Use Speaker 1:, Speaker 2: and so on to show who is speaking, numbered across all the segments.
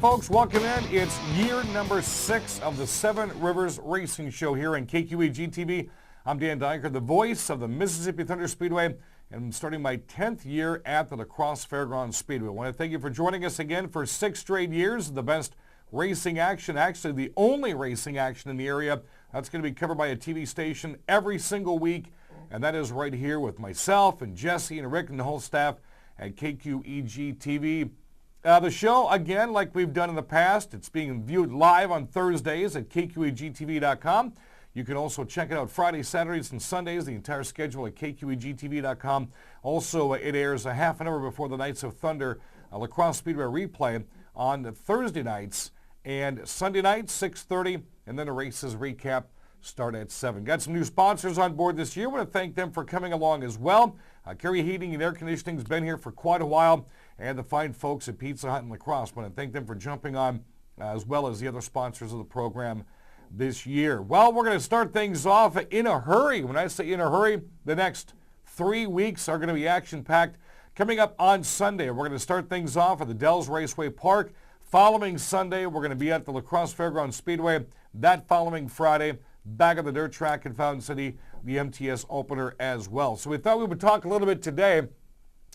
Speaker 1: folks. Welcome in. It's year number 6 of the Seven Rivers Racing Show here on KQEG TV. I'm Dan Dyker, the voice of the Mississippi Thunder Speedway, and I'm starting my 10th year at the Crosse Fairgrounds Speedway. I want to thank you for joining us again for 6 straight years. The best racing action, actually the only racing action in the area. That's going to be covered by a TV station every single week, and that is right here with myself and Jesse and Rick and the whole staff at KQEG TV. The show, again, like we've done in the past, it's being viewed live on Thursdays at KQEGTV.com. You can also check it out Fridays, Saturdays, and Sundays, the entire schedule at KQEGTV.com. Also, it airs a half an hour before the Nights of Thunder Crosse Speedway replay on Thursday nights and Sunday nights, 6:30, and then the races recap start at 7. Got some new sponsors on board this year. I want to thank them for coming along as well. Kerry Heating and Air Conditioning has been here for quite a while, and the fine folks at Pizza Hut and La Crosse. I want to thank them for jumping on, as well as the other sponsors of the program this year. Well, we're going to start things off in a hurry. When I say in a hurry, the next 3 weeks are going to be action-packed. Coming up on Sunday, we're going to start things off at the Dells Raceway Park. Following Sunday, we're going to be at the La Crosse Fairgrounds Speedway. That following Friday, back at the dirt track in Fountain City, the MTS opener as well. So we thought we would talk a little bit today,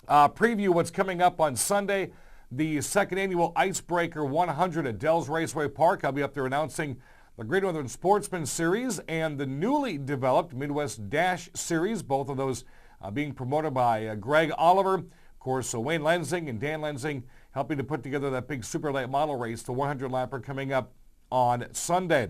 Speaker 1: preview what's coming up on Sunday, the second annual Icebreaker 100 at Dells Raceway Park. I'll be up there announcing the Great Northern Sportsman Series and the newly developed Midwest Dash Series, both of those being promoted by Greg Oliver. Of course, Wayne Lensing and Dan Lensing helping to put together that big super late model race, the 100-lapper coming up on Sunday.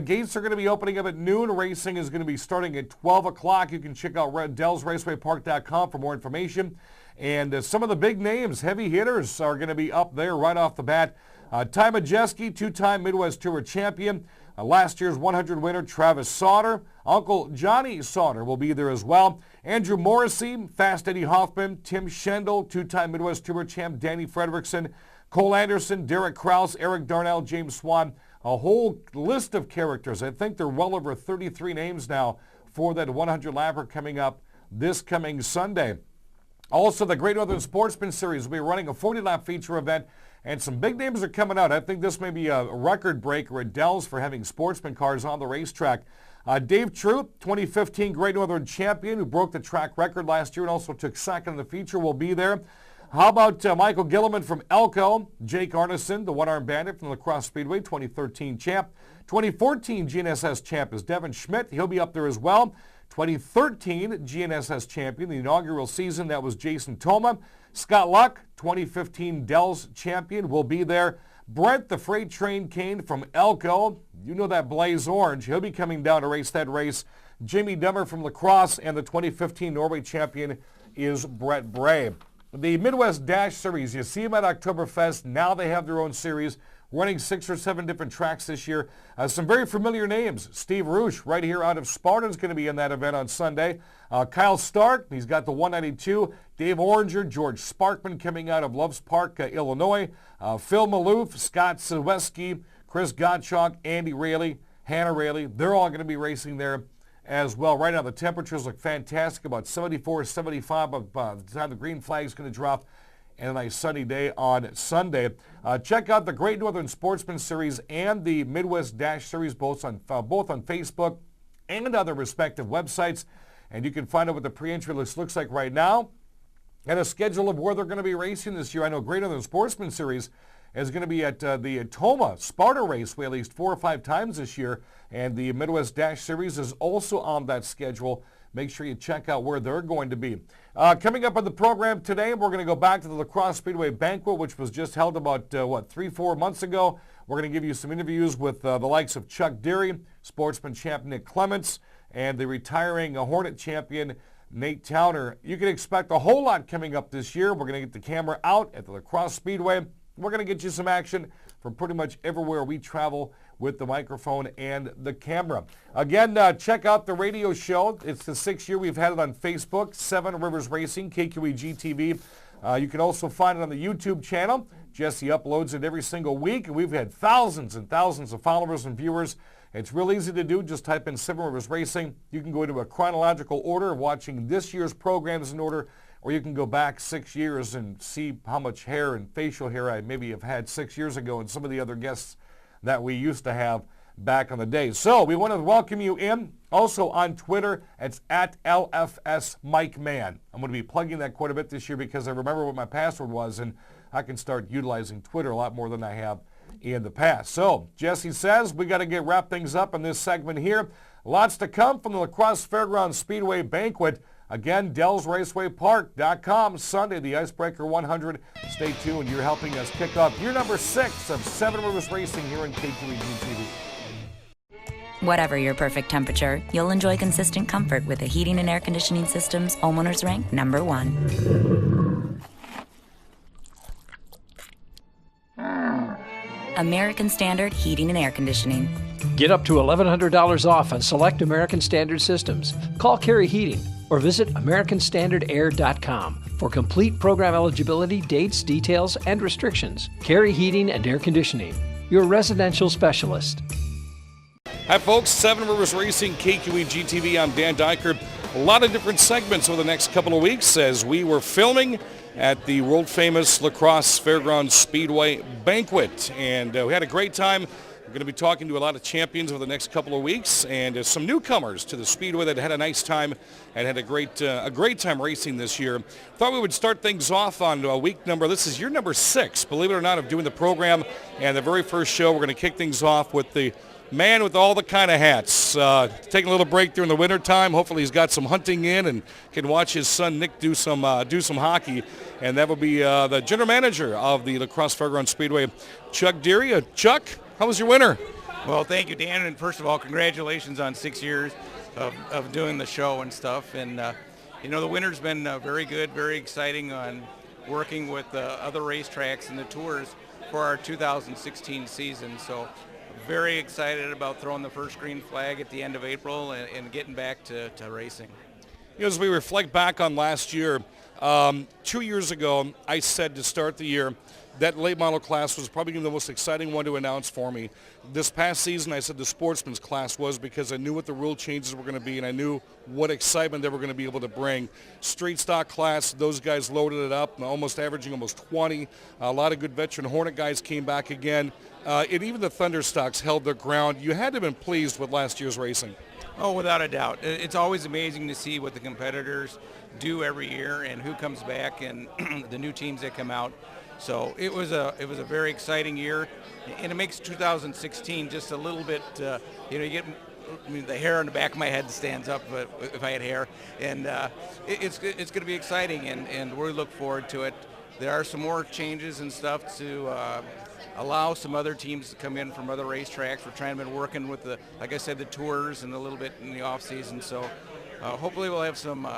Speaker 1: Gates are going to be opening up at noon. Racing is going to be starting at 12 o'clock. You can check out DellsRacewayPark.com for more information. And some of the big names, heavy hitters, are going to be up there right off the bat. Ty Majeski, two-time Midwest Tour champion. Last year's 100 winner, Travis Sauter. Uncle Johnny Sauter will be there as well. Andrew Morrissey, Fast Eddie Hoffman, Tim Schendel, two-time Midwest Tour champ, Danny Fredrickson, Cole Anderson, Derek Kraus, Eric Darnell, James Swan. A whole list of characters. I think there are well over 33 names now for that 100-lapper coming up this coming Sunday. Also, the Great Northern Sportsman Series will be running a 40-lap feature event, and some big names are coming out. I think this may be a record breaker at Dells for having sportsman cars on the racetrack. Dave Troop, 2015 Great Northern champion, who broke the track record last year and also took second in the feature, will be there. How about Michael Gilliman from Elko, Jake Arneson, the one-arm bandit from La Crosse Speedway, 2013 champ. 2014 GNSS champ is Devin Schmidt. He'll be up there as well. 2013 GNSS champion, the inaugural season, that was Jason Toma. Scott Luck, 2015 Dells champion, will be there. Brent, the Freight Train Kane from Elko, you know that blaze orange. He'll be coming down to race that race. Jimmy Dummer from La Crosse, and the 2015 Norway champion is Brett Bray. The Midwest Dash Series, you see them at Oktoberfest. Now they have their own series, running 6 or 7 different tracks this year. Some very familiar names. Steve Roosh, right here out of Sparta, is going to be in that event on Sunday. Kyle Stark, he's got the 192. Dave Oranger, George Sparkman coming out of Loves Park, Illinois. Phil Maloof, Scott Silveski, Chris Gottschalk, Andy Rayleigh, Hannah Rayleigh. They're all going to be racing there as well. Right now, the temperatures look fantastic, about 74, 75 by the time the green flag is going to drop, and a nice sunny day on Sunday. Check out the Great Northern Sportsman Series and the Midwest Dash Series, both on Facebook and other respective websites, and you can find out what the pre-entry list looks like right now and a schedule of where they're going to be racing this year. I know Great Northern Sportsman Series is going to be at the Toma Sparta Raceway at least 4 or 5 times this year, and the Midwest Dash Series is also on that schedule. Make sure you check out where they're going to be. Coming up on the program today, we're going to go back to the La Crosse Speedway banquet, which was just held about, 3-4 months ago. We're going to give you some interviews with the likes of Chuck Deery, sportsman champ Nick Clements, and the retiring Hornet champion Nate Towner. You can expect a whole lot coming up this year. We're going to get the camera out at the La Crosse Speedway. We're going to get you some action from pretty much everywhere we travel with the microphone and the camera. Again, check out the radio show. It's the 6th year we've had it on Facebook, Seven Rivers Racing, KQEG TV. You can also find it on the YouTube channel. Jesse uploads it every single week, and we've had thousands and thousands of followers and viewers. It's real easy to do. Just type in Seven Rivers Racing. You can go into a chronological order of watching this year's programs in order or you can go back 6 years and see how much hair and facial hair I maybe have had 6 years ago and some of the other guests that we used to have back on the day. So we want to welcome you in. Also on Twitter, it's at LFS Mike Man. I'm going to be plugging that quite a bit this year because I remember what my password was, and I can start utilizing Twitter a lot more than I have in the past. So Jesse says we got to wrap things up in this segment here. Lots to come from the La Crosse Fairgrounds Speedway Banquet. Again, DellsRacewayPark.com, Sunday, the Icebreaker 100. Stay tuned. You're helping us kick off year number 6 of Seven Rivers Racing here in KQEG TV.
Speaker 2: Whatever your perfect temperature, you'll enjoy consistent comfort with the heating and air conditioning systems homeowners rank #1. American Standard Heating and Air Conditioning.
Speaker 3: Get up to $1,100 off on select American Standard systems. Call Carey Heating or visit AmericanStandardAir.com for complete program eligibility, dates, details, and restrictions. Carey Heating and Air Conditioning, your residential specialist.
Speaker 1: Hi folks, Seven Rivers Racing, KQEG TV. I'm Dan Diker. A lot of different segments over the next couple of weeks as we were filming at the world-famous La Crosse Fairgrounds Speedway Banquet. And we had a great time. We're going to be talking to a lot of champions over the next couple of weeks and some newcomers to the Speedway that had a nice time and had a great time racing this year. Thought we would start things off on week number, this is year number 6, believe it or not, of doing the program. And the very first show, we're going to kick things off with the man with all the kind of hats. Taking a little break during the winter time. Hopefully he's got some hunting in and can watch his son Nick do some hockey. And that will be the general manager of the La Crosse Fairgrounds Speedway, Chuck Deery. Chuck, how was your winter?
Speaker 4: Well, thank you, Dan. And first of all, congratulations on 6 years of doing the show and stuff. And, the winter's been very good, very exciting on working with other racetracks and the tours for our 2016 season. So very excited about throwing the first green flag at the end of April and getting back to racing.
Speaker 1: As we reflect back on last year, 2 years ago, I said to start the year that late model class was probably the most exciting one to announce for me. This past season, I said the sportsman's class was because I knew what the rule changes were going to be and I knew what excitement they were going to be able to bring. Street stock class, those guys loaded it up, almost averaging almost 20. A lot of good veteran Hornet guys came back again. And even the Thunder stocks held their ground. You had to have been pleased with last year's racing.
Speaker 4: Oh, without a doubt. It's always amazing to see what the competitors do every year and who comes back and the new teams that come out. So it was a very exciting year, and it makes 2016 just a little bit. You get the hair on the back of my head stands up if I had hair, and it's going to be exciting, and we look forward to it. There are some more changes and stuff to allow some other teams to come in from other racetracks. We're trying to be working with like I said, the tours and a little bit in the off season. So hopefully we'll have some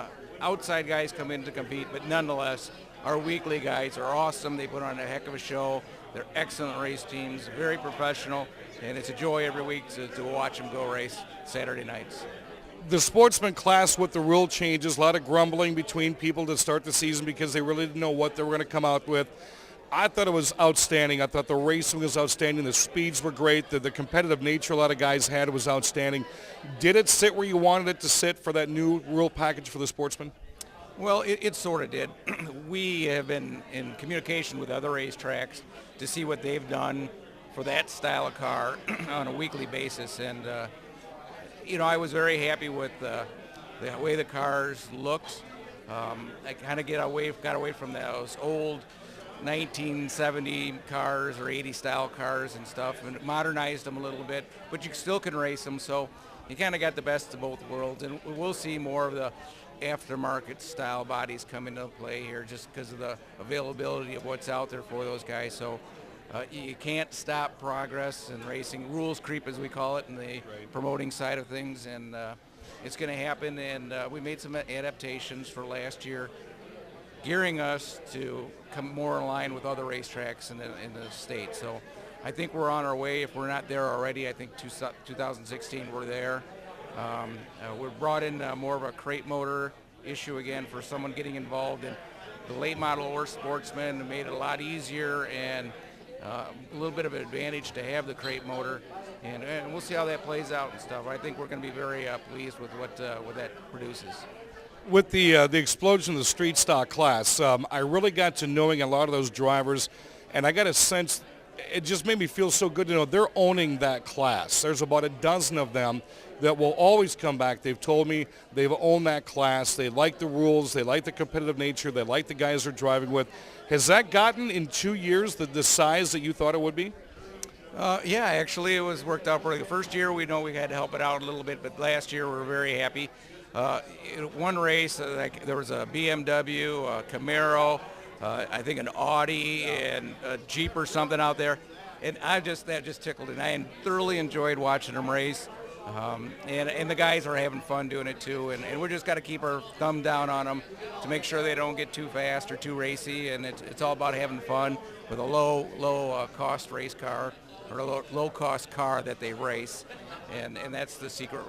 Speaker 4: outside guys come in to compete, but nonetheless, our weekly guys are awesome. They put on a heck of a show. They're excellent race teams, very professional, and it's a joy every week to watch them go race Saturday nights.
Speaker 1: The sportsman class with the rule changes, a lot of grumbling between people to start the season because they really didn't know what they were going to come out with. I thought it was outstanding. I thought the racing was outstanding. The speeds were great. The competitive nature a lot of guys had was outstanding. Did it sit where you wanted it to sit for that new rule package for the sportsman?
Speaker 4: Well, it sort of did. We have been in communication with other racetracks to see what they've done for that style of car on a weekly basis. And, I was very happy with the way the cars looked. I kind of got away from those old 1970 cars or 80 style cars and stuff and modernized them a little bit, but you still can race them. So you kind of got the best of both worlds. And we'll see more of the aftermarket style bodies come into play here just because of the availability of what's out there for those guys. So you can't stop progress and racing. Rules creep, as we call it, in the promoting side of things, and it's going to happen. And we made some adaptations for last year, gearing us to come more in line with other racetracks in the state. So I think we're on our way. If we're not there already, I think 2016 we're there. We're brought in more of a crate motor issue again for someone getting involved in the late model or sportsman. It made it a lot easier and a little bit of an advantage to have the crate motor, and we'll see how that plays out and stuff. I think we're going to be very pleased with what that produces.
Speaker 1: With the explosion of the street stock class, I really got to knowing a lot of those drivers, and I got a sense, it just made me feel so good to know they're owning that class. There's about a dozen of them that will always come back. They've told me they've owned that class. They like the rules. They like the competitive nature. They like the guys they're driving with. Has that gotten in 2 years the size that you thought it would be?
Speaker 4: Yeah, actually it was worked out pretty. The first year we know we had to help it out a little bit, but last year we were very happy. In one race, like there was a BMW, a Camaro, I think an Audi, and a Jeep or something out there, and that just tickled, and I thoroughly enjoyed watching them race. And the guys are having fun doing it too, and we just got to keep our thumb down on them to make sure they don't get too fast or too racy, and it's all about having fun with a low cost race car or a low cost car that they race. And that's the secret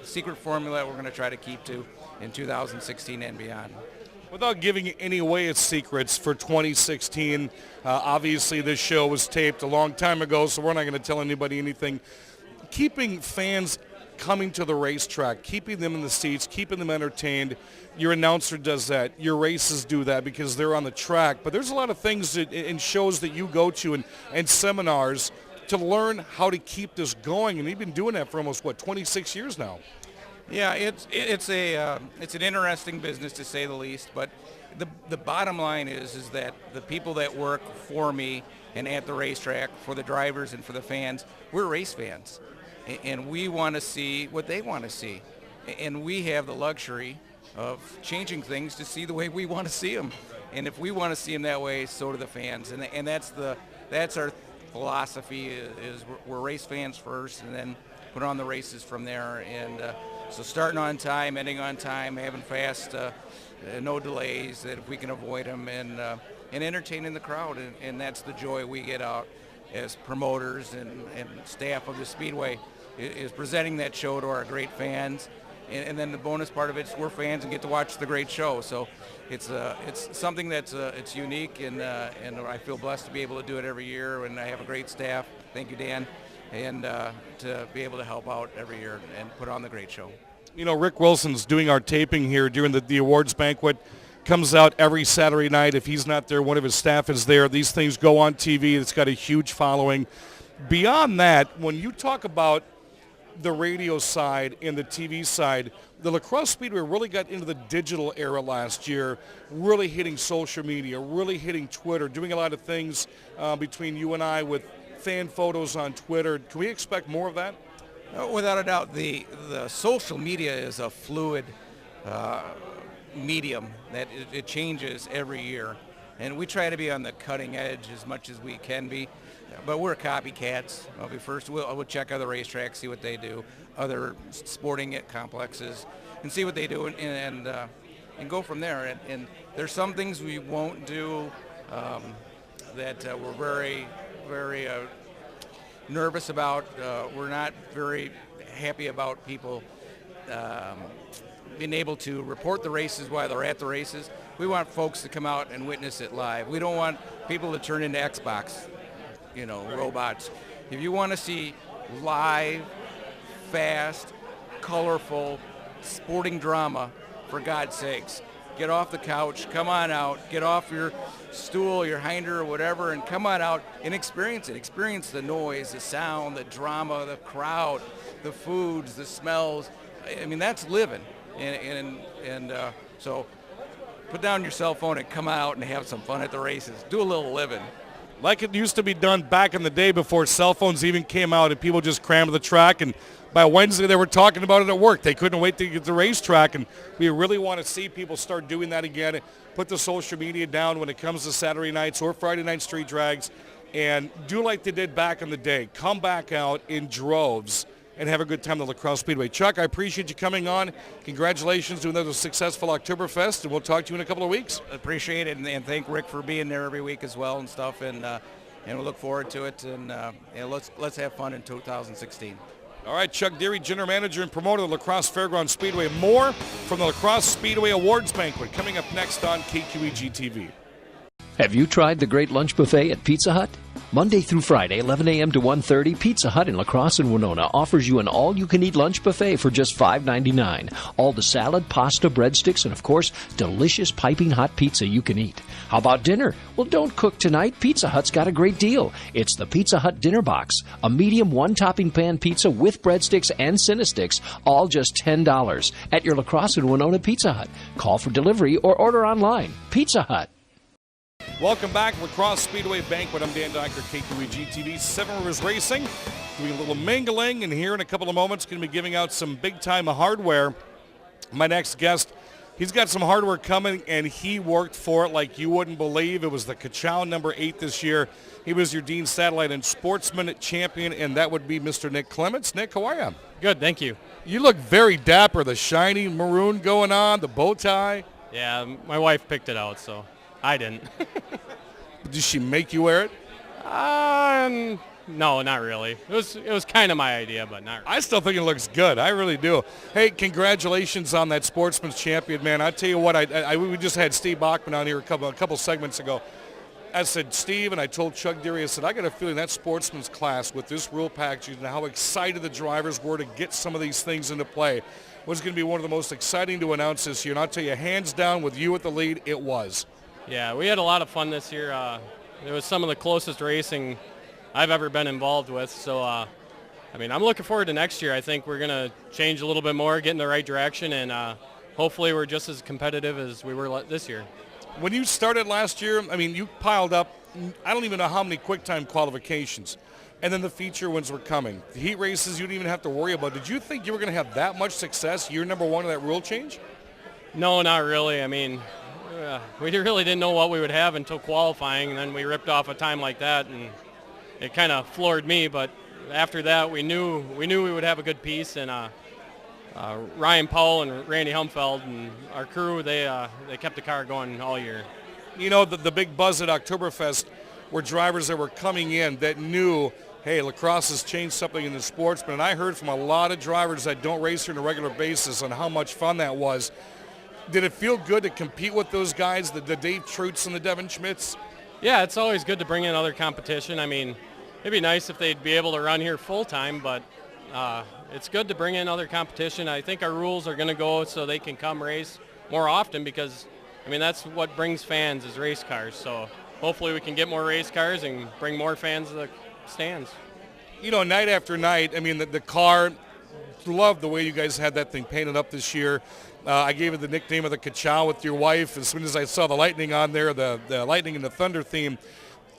Speaker 4: secret formula we're going to try to keep to in 2016 and beyond.
Speaker 1: Without giving any away its secrets for 2016, obviously this show was taped a long time ago, so we're not going to tell anybody anything. Keeping fans coming to the racetrack, keeping them in the seats, keeping them entertained, your announcer does that, your races do that because they're on the track, but there's a lot of things in shows that you go to and seminars to learn how to keep this going, and you've been doing that for almost, 26 years now?
Speaker 4: Yeah, it's an interesting business to say the least, but the bottom line is that the people that work for me and at the racetrack, for the drivers and for the fans, we're race fans, and we want to see what they want to see, and we have the luxury of changing things to see the way we want to see them, and if we want to see them that way, so do the fans, and that's our philosophy is we're race fans first, and then put on the races from there. And so starting on time, ending on time, having fast, no delays, that if we can avoid them, and entertaining the crowd, and that's the joy we get out as promoters and staff of the Speedway, is presenting that show to our great fans. And then the bonus part of it is we're fans and get to watch the great show. So it's something that's it's unique, and I feel blessed to be able to do it every year. And I have a great staff. Thank you, Dan, and to be able to help out every year and put on the great show.
Speaker 1: You know, Rick Wilson's doing our taping here during the awards banquet. Comes out every Saturday night. If he's not there, one of his staff is there. These things go on TV. It's got a huge following. Beyond that, when you talk about the radio side and the TV side, the La Crosse Speedway really got into the digital era last year, really hitting social media, really hitting Twitter, doing a lot of things between you and I with fan photos on Twitter. Can we expect more of that?
Speaker 4: Without a doubt, the social media is a fluid medium that it changes every year, and we try to be on the cutting edge as much as we can be. But we're copycats. We'll check other racetracks, see what they do, other sporting complexes, and see what they do, and go from there. And there's some things we won't do that we're very, very nervous about. We're not very happy about people being able to report the races while they're at the races. We want folks to come out and witness it live. We don't want people to turn into Xbox, robots. If you want to see live, fast, colorful, sporting drama, for God's sakes, get off the couch, come on out, get off your stool, your hinder, or whatever, and come on out and experience it. Experience the noise, the sound, the drama, the crowd, the foods, the smells. I mean, that's living. So put down your cell phone and come out and have some fun at the races. Do a little living.
Speaker 1: Like it used to be done back in the day before cell phones even came out and people just crammed to the track, and by Wednesday they were talking about it at work. They couldn't wait to get to the racetrack, and we really want to see people start doing that again. Put the social media down when it comes to Saturday nights or Friday night street drags, and do like they did back in the day. Come back out in droves and have a good time at La Crosse Speedway. Chuck, I appreciate you coming on. Congratulations to another successful Oktoberfest, and we'll talk to you in a couple of weeks.
Speaker 4: Appreciate it, and thank Rick for being there every week as well and stuff, and we look forward to it, and let's have fun in 2016.
Speaker 1: All right, Chuck Deery, General Manager and Promoter of the La Crosse Fairground Speedway. More from the La Crosse Speedway Awards Banquet coming up next on KQEG TV.
Speaker 3: Have you tried the great lunch buffet at Pizza Hut? Monday through Friday, 11 a.m. to 1:30, Pizza Hut in La Crosse and Winona offers you an all-you-can-eat lunch buffet for just $5.99. All the salad, pasta, breadsticks, and, of course, delicious piping hot pizza you can eat. How about dinner? Well, don't cook tonight. Pizza Hut's got a great deal. It's the Pizza Hut Dinner Box, a medium one-topping pan pizza with breadsticks and Cinesticks, all just $10 at your La Crosse and Winona Pizza Hut. Call for delivery or order online. Pizza Hut.
Speaker 1: Welcome back to Crosse Speedway Banquet. I'm Dan Dyker, KQEG TV, Seven Rivers Racing. Doing a little mingling, and here in a couple of moments, going to be giving out some big-time hardware. My next guest, he's got some hardware coming, and he worked for it like you wouldn't believe. It was the Kachow number 8 this year. He was your Dean Satellite and Sportsman champion, and that would be Mr. Nick Clements. Nick, how are you?
Speaker 5: Good, thank you.
Speaker 1: You look very dapper. The shiny maroon going on, the bow tie.
Speaker 5: Yeah, my wife picked it out, so I didn't.
Speaker 1: Did she make you wear it?
Speaker 5: No, not really. It was kind of my idea, but not really.
Speaker 1: I still think it looks good. I really do. Hey, congratulations on that Sportsman's champion, man. I tell you what, we just had Steve Bachman on here a couple segments ago. I said, Steve, and I told Chuck Deery, I said, I got a feeling that Sportsman's class with this rule package and how excited the drivers were to get some of these things into play was going to be one of the most exciting to announce this year. And I'll tell you, hands down, with you at the lead, it was.
Speaker 5: Yeah, we had a lot of fun this year. It was some of the closest racing I've ever been involved with. So, I'm looking forward to next year. I think we're going to change a little bit more, get in the right direction, and hopefully we're just as competitive as we were this year.
Speaker 1: When you started last year, you piled up, I don't even know how many quick-time qualifications. And then the feature ones were coming. The heat races you didn't even have to worry about. Did you think you were going to have that much success year number 1 of that rule change?
Speaker 5: No, not really. We really didn't know what we would have until qualifying, and then we ripped off a time like that, and it kind of floored me. But after that, we knew we would have a good piece, and Ryan Powell and Randy Humfeld and our crew, they kept the car going all year.
Speaker 1: You know, the big buzz at Oktoberfest were drivers that were coming in that knew, hey, La Crosse has changed something in the Sportsman. And I heard from a lot of drivers that don't race here on a regular basis on how much fun that was. Did it feel good to compete with those guys, the Dave Troots and the Devin Schmitz?
Speaker 5: Yeah, it's always good to bring in other competition. It'd be nice if they'd be able to run here full-time, but it's good to bring in other competition. I think our rules are going to go so they can come race more often because, that's what brings fans is race cars. So hopefully we can get more race cars and bring more fans to the stands.
Speaker 1: You know, night after night, the car, loved the way you guys had that thing painted up this year. I gave it the nickname of the Kachow with your wife. As soon as I saw the lightning on there, the lightning and the thunder theme,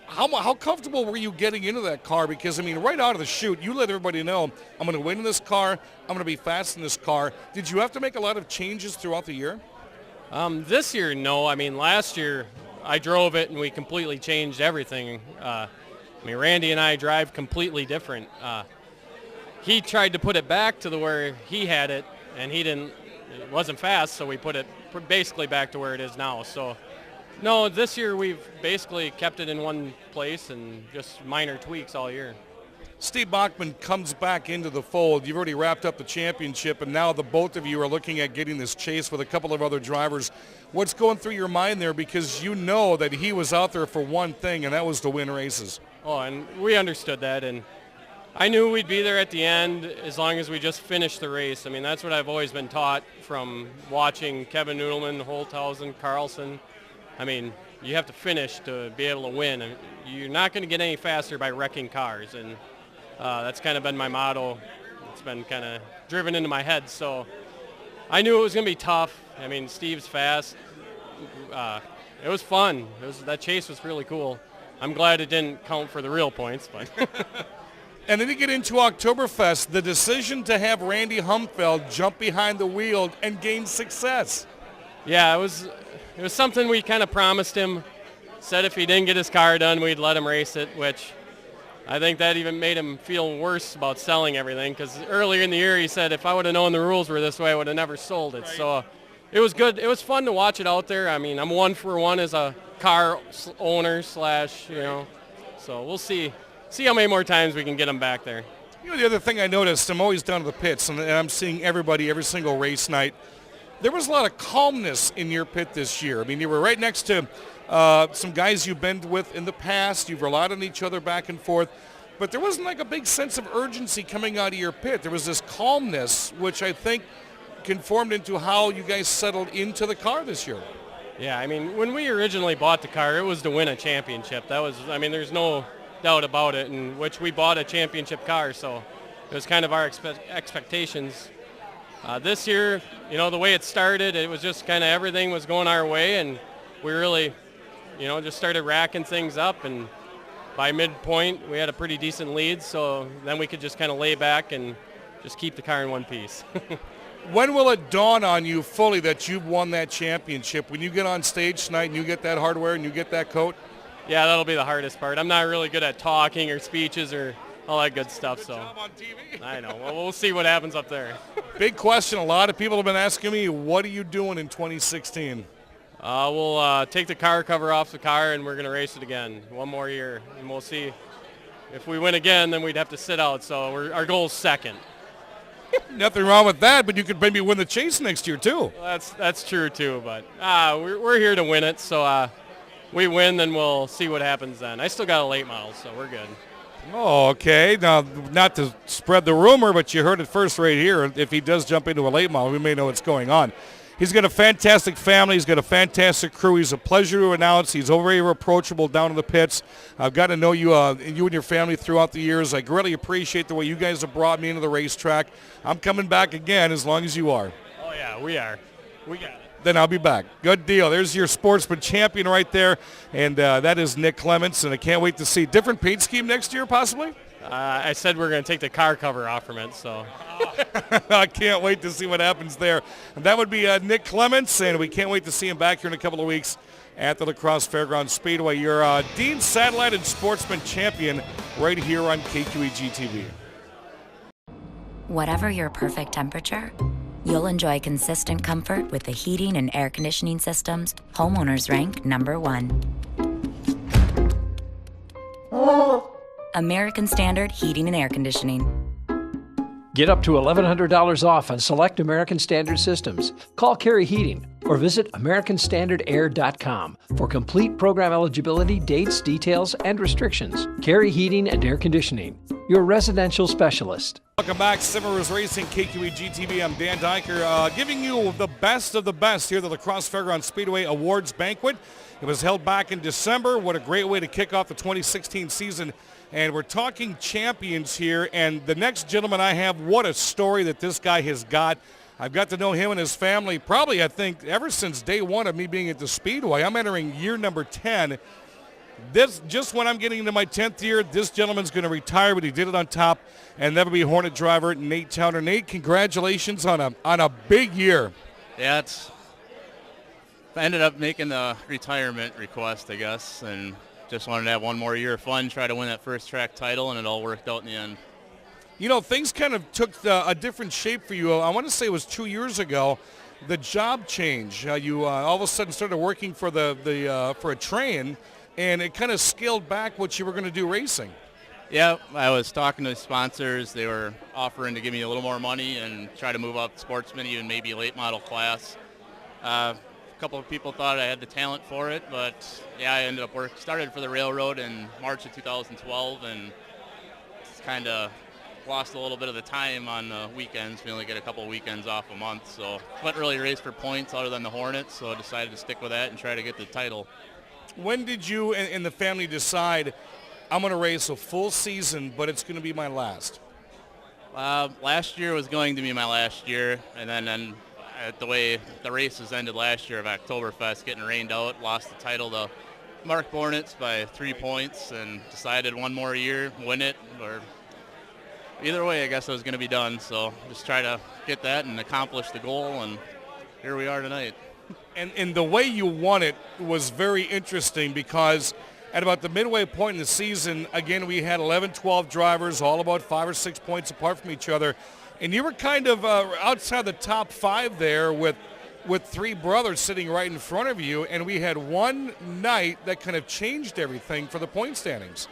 Speaker 1: how comfortable were you getting into that car? Because, right out of the chute, you let everybody know, I'm going to win in this car, I'm going to be fast in this car. Did you have to make a lot of changes throughout the year?
Speaker 5: This year, no. Last year I drove it and we completely changed everything. Randy and I drive completely different. He tried to put it back to where he had it, and it wasn't fast, so we put it basically back to where it is now. So, no, this year we've basically kept it in one place and just minor tweaks all year.
Speaker 1: Steve Bachman comes back into the fold. You've already wrapped up the championship, and now the both of you are looking at getting this chase with a couple of other drivers. What's going through your mind there? Because you know that he was out there for one thing, and that was to win races.
Speaker 5: Oh, and we understood that, and I knew we'd be there at the end as long as we just finished the race. That's what I've always been taught from watching Kevin Noodleman, Holthausen, Carlson. You have to finish to be able to win. You're not going to get any faster by wrecking cars, and that's kind of been my motto. It's been kind of driven into my head, so I knew it was going to be tough. Steve's fast. It was fun. That chase was really cool. I'm glad it didn't count for the real points, but...
Speaker 1: And then you get into Oktoberfest, the decision to have Randy Humfeld jump behind the wheel and gain success.
Speaker 5: Yeah, it was something we kind of promised him. Said if he didn't get his car done, we'd let him race it, which I think that even made him feel worse about selling everything, because earlier in the year he said if I would have known the rules were this way, I would have never sold it. Right. So it was good. It was fun to watch it out there. I'm 1 for 1 as a car owner / so we'll see how many more times we can get them back there.
Speaker 1: The other thing I noticed, I'm always down to the pits, and I'm seeing everybody every single race night. There was a lot of calmness in your pit this year. You were right next to some guys you've been with in the past. You've relied on each other back and forth. But there wasn't like a big sense of urgency coming out of your pit. There was this calmness, which I think conformed into how you guys settled into the car this year.
Speaker 5: Yeah, I mean, when we originally bought the car, it was to win a championship. That was, I mean, there's no doubt about it, in which we bought a championship car, so it was kind of our expectations. This year, you know, the way it started, it was just kind of everything was going our way, and we really, you know, just started racking things up, and by midpoint, we had a pretty decent lead, so then we could just kind of lay back and just keep the car in one piece.
Speaker 1: When will it dawn on you fully that you've won that championship? When you get on stage tonight and you get that hardware and you get that coat?
Speaker 5: Yeah, that'll be the hardest part. I'm not really good at talking or speeches or all that good stuff.
Speaker 1: Good job on TV.
Speaker 5: I know. Well, we'll see what happens up there.
Speaker 1: Big question. A lot of people have been asking me, what are you doing in 2016?
Speaker 5: We'll take the car cover off the car, and we're going to race it again one more year, and we'll see. If we win again, then we'd have to sit out, so our goal is second.
Speaker 1: Nothing wrong with that, but you could maybe win the chase next year, too.
Speaker 5: That's true, too, but we're here to win it, so we win, then we'll see what happens then. I still got a late model, so we're good.
Speaker 1: Oh, okay. Now, not to spread the rumor, but you heard it first right here. If he does jump into a late model, we may know what's going on. He's got a fantastic family. He's got a fantastic crew. He's a pleasure to announce. He's very approachable down in the pits. I've got to know you, you and your family throughout the years. I greatly appreciate the way you guys have brought me into the racetrack. I'm coming back again as long as you are.
Speaker 5: Oh, yeah, we are. We got it.
Speaker 1: Then I'll be back. Good deal. There's your sportsman champion right there, and that is Nick Clements, and I can't wait to see. Different paint scheme next year, possibly?
Speaker 5: I said we're going to take the car cover off from it, so.
Speaker 1: I can't wait to see what happens there. And that would be Nick Clements, and we can't wait to see him back here in a couple of weeks at the La Crosse Fairgrounds Speedway. Your Dean Satellite and Sportsman champion right here on KQEG TV.
Speaker 2: Whatever your perfect temperature, you'll enjoy consistent comfort with the heating and air conditioning systems homeowners rank #1. American Standard Heating and Air Conditioning.
Speaker 3: Get up to $1,100 off on select American Standard systems. Call Carey Heating or visit AmericanStandardAir.com for complete program eligibility, dates, details, and restrictions. Carey Heating and Air Conditioning, your residential specialist.
Speaker 1: Welcome back, Rivers Racing, KQEG TV. I'm Dan Dyker, giving you the best of the best here at the La Crosse Fairgrounds Speedway Awards banquet. It was held back in December. What a great way to kick off the 2016 season. And we're talking champions here, and the next gentleman I have, what a story that this guy has got. I've got to know him and his family probably, I think, ever since day one of me being at the Speedway. I'm entering year number 10. Just when I'm getting into my 10th year, this gentleman's going to retire, but he did it on top, and that'll be Hornet driver Nate Towner. Nate, congratulations on a big year.
Speaker 6: Yeah, I ended up making the retirement request, I guess, and just wanted to have one more year of fun, try to win that first track title, and it all worked out in the end.
Speaker 1: You know, things kind of took a different shape for you. I want to say it was 2 years ago, the job change. You all of a sudden started working for for a train, and it kind of scaled back what you were going to do racing.
Speaker 6: Yeah, I was talking to sponsors. They were offering to give me a little more money and try to move up sportsman, even maybe late model class. A couple of people thought I had the talent for it, but yeah, I ended up started for the railroad in March of 2012, and kind of lost a little bit of the time on weekends. We only get a couple of weekends off a month, so couldn't really race for points other than the Hornets, so I decided to stick with that and try to get the title.
Speaker 1: When did you and the family decide, I'm going to race a full season, but it's going to be my last?
Speaker 6: Last year was going to be my last year, and then the way the races ended last year of Oktoberfest, getting rained out, lost the title to Mark Bornitz by 3 points, and decided one more year, win it, or either way, I guess I was going to be done. So just try to get that and accomplish the goal, and here we are tonight.
Speaker 1: And the way you won it was very interesting, because at about the midway point in the season, again, we had 11, 12 drivers, all about 5 or 6 points apart from each other. And you were kind of outside the top 5 there with 3 brothers sitting right in front of you. And we had one night that kind of changed everything for the point standings.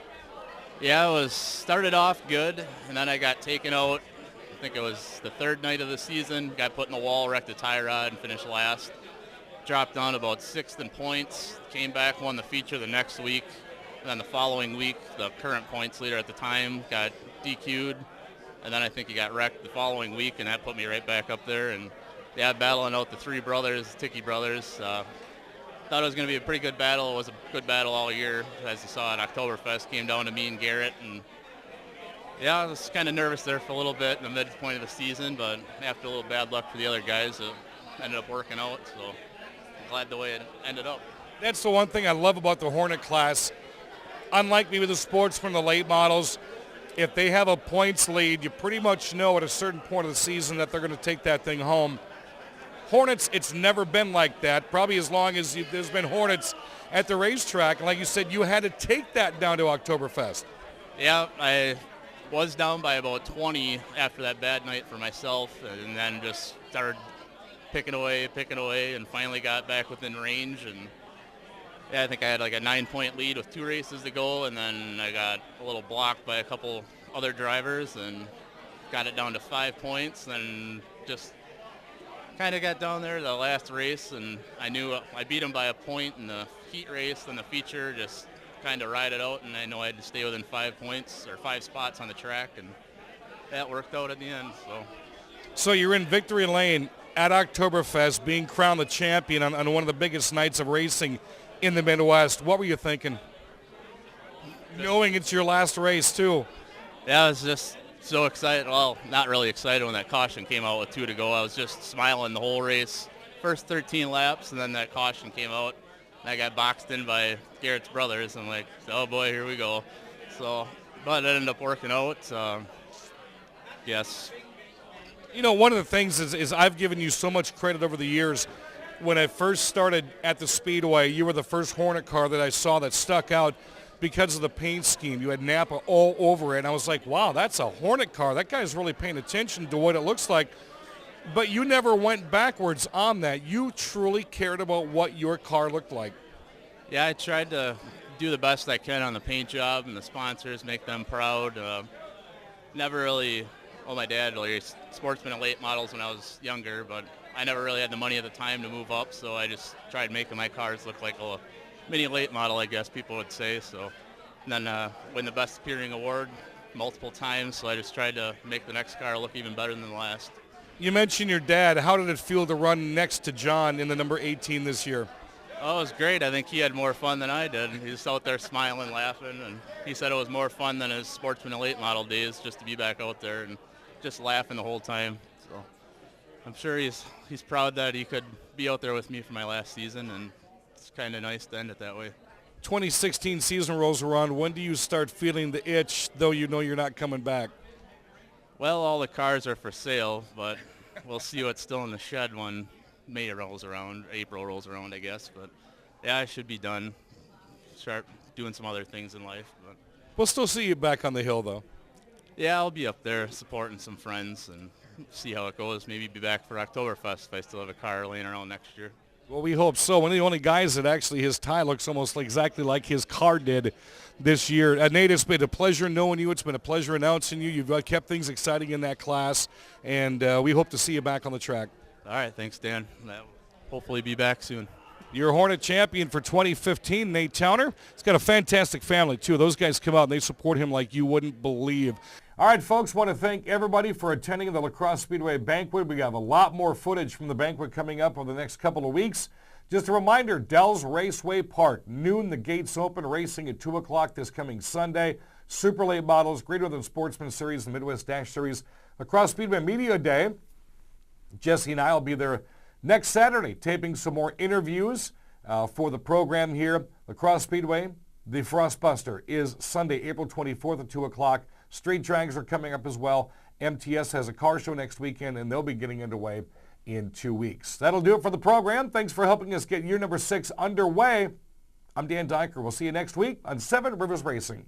Speaker 6: Yeah, it started off good, and then I got taken out. I think it was the 3rd night of the season. Got put in the wall, wrecked the tie rod, and finished last. dropped down about 6th in points, came back, won the feature the next week, and then the following week, the current points leader at the time got DQ'd, and then I think he got wrecked the following week, and that put me right back up there. And yeah, battling out the three brothers, Ticky brothers. Thought it was going to be a pretty good battle. It was a good battle all year, as you saw at Oktoberfest. Came down to me and Garrett, and yeah, I was kind of nervous there for a little bit in the midpoint of the season, but after a little bad luck for the other guys, it ended up working out, so I'm glad the way it ended up.
Speaker 1: That's the one thing I love about the Hornet class. Unlike maybe the Sportsman, the late models, if they have a points lead, you pretty much know at a certain point of the season that they're going to take that thing home. Hornets, it's never been like that, probably as long as there's been Hornets at the racetrack. And like you said, you had to take that down to Oktoberfest.
Speaker 6: Yeah, I was down by about 20 after that bad night for myself, and then just started picking away, and finally got back within range. And yeah, I think I had like a 9-point lead with 2 races to go, and then I got a little blocked by a couple other drivers and got it down to 5 points. Then just kind of got down there the last race, and I knew I beat him by a point in the heat race, and the feature just kind of ride it out, and I know I had to stay within 5 points or 5 spots on the track, and that worked out at the end.
Speaker 1: So you're in victory lane at Oktoberfest, being crowned the champion on one of the biggest nights of racing in the Midwest. What were you thinking? Knowing it's your last race too.
Speaker 6: Yeah, I was just so excited. Well, not really excited when that caution came out with 2 to go. I was just smiling the whole race. First 13 laps, and then that caution came out. I got boxed in by Garrett's brothers. I'm like, oh boy, here we go. So, but it ended up working out. Yes.
Speaker 1: You know, one of the things is I've given you so much credit over the years. When I first started at the Speedway, you were the first Hornet car that I saw that stuck out because of the paint scheme. You had Napa all over it, and I was like, wow, that's a Hornet car. That guy's really paying attention to what it looks like. But you never went backwards on that. You truly cared about what your car looked like.
Speaker 6: Yeah, I tried to do the best I can on the paint job and the sponsors, make them proud. Never really, well, my dad raced Sportsman and late models when I was younger, but I never really had the money at the time to move up, so I just tried making my cars look like a mini late model, I guess people would say. So, and then win the Best Appearing Award multiple times, so I just tried to make the next car look even better than the last.
Speaker 1: You mentioned your dad. How did it feel to run next to John in the number 18 this year?
Speaker 6: Oh, it was great. I think he had more fun than I did. He was out there smiling, laughing, and he said it was more fun than his Sportsman and late model days just to be back out there and just laughing the whole time. So I'm sure he's proud that he could be out there with me for my last season, and it's kind of nice to end it that way.
Speaker 1: 2016 season rolls around. When do you start feeling the itch, though you know you're not coming back?
Speaker 6: Well, all the cars are for sale, but we'll see what's still in the shed when May rolls around, April rolls around, I guess. But yeah, I should be done. Start doing some other things in life. But
Speaker 1: we'll still see you back on the hill, though.
Speaker 6: Yeah, I'll be up there supporting some friends and see how it goes. Maybe be back for Oktoberfest if I still have a car laying around next year.
Speaker 1: Well, we hope so. One of the only guys that actually his tie looks almost exactly like his car did this year. Nate, it's been a pleasure knowing you. It's been a pleasure announcing you. You've kept things exciting in that class, and we hope to see you back on the track.
Speaker 6: All right, thanks, Dan. Hopefully be back soon.
Speaker 1: Your Hornet champion for 2015, Nate Towner. He's got a fantastic family, too. Those guys come out and they support him like you wouldn't believe. All right, folks, want to thank everybody for attending the Crosse Speedway banquet. We have a lot more footage from the banquet coming up over the next couple of weeks. Just a reminder, Dells Raceway Park, noon, the gates open, racing at 2 o'clock this coming Sunday. Super late models, Greater Than Sportsman Series, the Midwest Dash Series. The Crosse Speedway Media Day, Jesse and I will be there next Saturday, taping some more interviews for the program here. The Crosse Speedway, the Frostbuster, is Sunday, April 24th at 2 o'clock. Street drags are coming up as well. MTS has a car show next weekend, and they'll be getting underway in 2 weeks. That'll do it for the program. Thanks for helping us get year number 6 underway. I'm Dan Diker. We'll see you next week on 7 Rivers Racing.